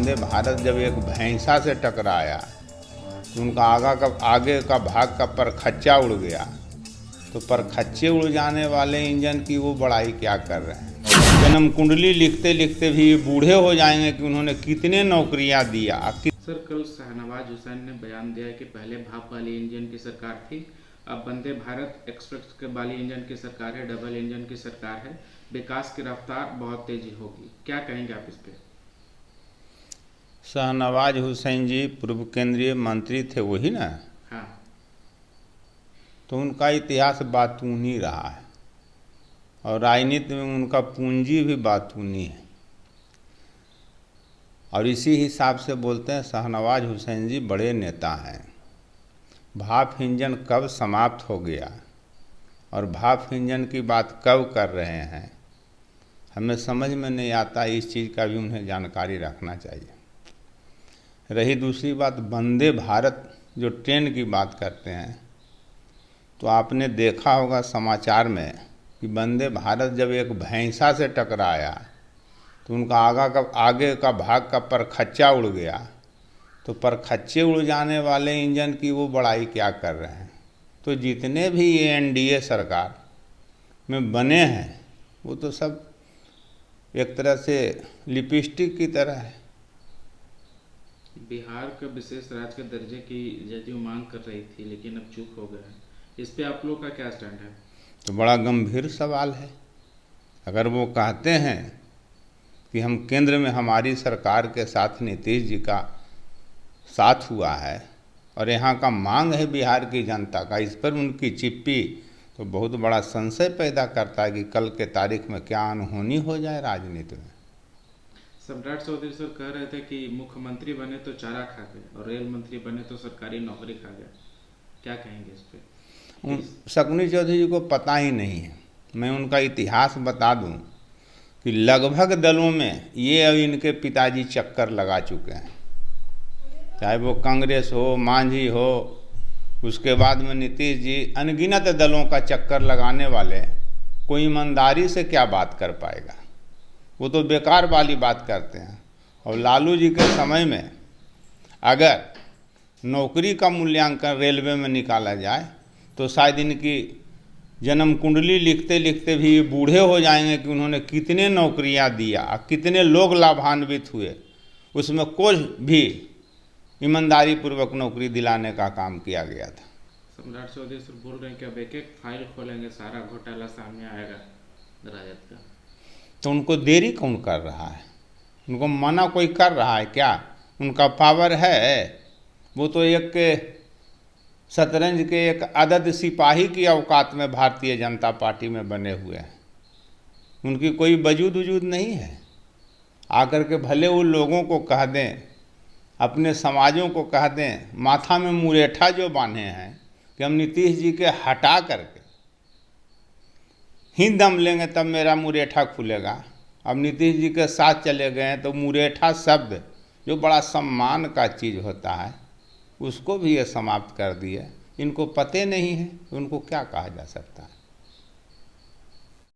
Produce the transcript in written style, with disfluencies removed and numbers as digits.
वंदे भारत जब एक भैंसा से टकराया तो उनका आगे का भाग का परखच्चा उड़ गया। तो परखच्चे उड़ जाने वाले इंजन की वो बड़ाई क्या कर रहे हैं। जन्म कुंडली लिखते लिखते भी ये बूढ़े हो जाएंगे कि उन्होंने कितने नौकरियां दिया। सर, कल शाहनवाज हुसैन ने बयान दिया कि पहले भाप वाली इंजन की सरकार थी, अब वंदे भारत एक्सप्रेस के वाली इंजन की सरकार है, डबल इंजन की सरकार है, विकास की रफ्तार बहुत तेजी होगी। क्या कहेंगे आप इस पे? शाहनवाज हुसैन जी पूर्व केंद्रीय मंत्री थे, वही ना? हाँ। तो उनका इतिहास बातूनी रहा है और राजनीति में उनका पूंजी भी बातूनी है, और इसी हिसाब से बोलते हैं शाहनवाज हुसैन जी बड़े नेता हैं। भाप इंजन कब समाप्त हो गया और भाप इंजन की बात कब कर रहे हैं, हमें समझ में नहीं आता। इस चीज़ का भी उन्हें जानकारी रखना चाहिए। रही दूसरी बात, वंदे भारत जो ट्रेन की बात करते हैं, तो आपने देखा होगा समाचार में कि वंदे भारत जब एक भैंसा से टकराया तो उनका आगे का भाग का परखच्चा उड़ गया। तो परखच्चे उड़ जाने वाले इंजन की वो बड़ाई क्या कर रहे हैं। तो जितने भी ये एनडीए सरकार में बने हैं वो तो सब एक तरह से लिपस्टिक की तरह है। बिहार का विशेष राज्य के दर्जे की जदयू मांग कर रही थी, लेकिन अब चूक हो गया है। इस पे आप लोग का क्या स्टैंड है? तो बड़ा गंभीर सवाल है। अगर वो कहते हैं कि हम केंद्र में हमारी सरकार के साथ नीतीश जी का साथ हुआ है और यहाँ का मांग है बिहार की जनता का, इस पर उनकी चिप्पी तो बहुत बड़ा संशय पैदा करता है कि कल के तारीख में क्या अनहोनी हो जाए राजनीति में। सम्राट चौधरी सर कह रहे थे कि मुख्यमंत्री बने तो चारा खा गए और रेल मंत्री बने तो सरकारी नौकरी खा गए। क्या कहेंगे इस पे? शकुनी चौधरी जी को पता ही नहीं है। मैं उनका इतिहास बता दूं कि लगभग दलों में ये अब इनके पिताजी चक्कर लगा चुके हैं, चाहे वो कांग्रेस हो, मांझी हो, उसके बाद में नीतीश जी, अनगिनत दलों का चक्कर लगाने वाले। कोई ईमानदारी से क्या बात कर पाएगा, वो तो बेकार वाली बात करते हैं। और लालू जी के समय में अगर नौकरी का मूल्यांकन रेलवे में निकाला जाए तो शायद इनकी जन्म कुंडली लिखते लिखते भी ये बूढ़े हो जाएंगे कि उन्होंने कितने नौकरियां दिया, कितने लोग लाभान्वित हुए। उसमें कोई भी ईमानदारी पूर्वक नौकरी दिलाने का काम किया गया था। सम्राट चौधरी सर बोल रहे हैं कि अब एक एक फाइल खोलेंगे, सारा घोटाला सामने आएगा राजद का। तो उनको देरी कौन कर रहा है? उनको मना कोई कर रहा है क्या? उनका पावर है। वो तो एक शतरंज के एक अदद सिपाही की औकात में भारतीय जनता पार्टी में बने हुए हैं। उनकी कोई वजूद वजूद नहीं है। आकर के भले वो लोगों को कह दें, अपने समाजों को कह दें, माथा में मुरेठा जो बांधे हैं कि हम नीतीश जी के हटा करके ही दम लेंगे तब मेरा मुरेठा खुलेगा। अब नीतीश जी के साथ चले गए हैं तो मुरेठा शब्द जो बड़ा सम्मान का चीज़ होता है उसको भी ये समाप्त कर दिए। इनको पते नहीं है, उनको क्या कहा जा सकता है।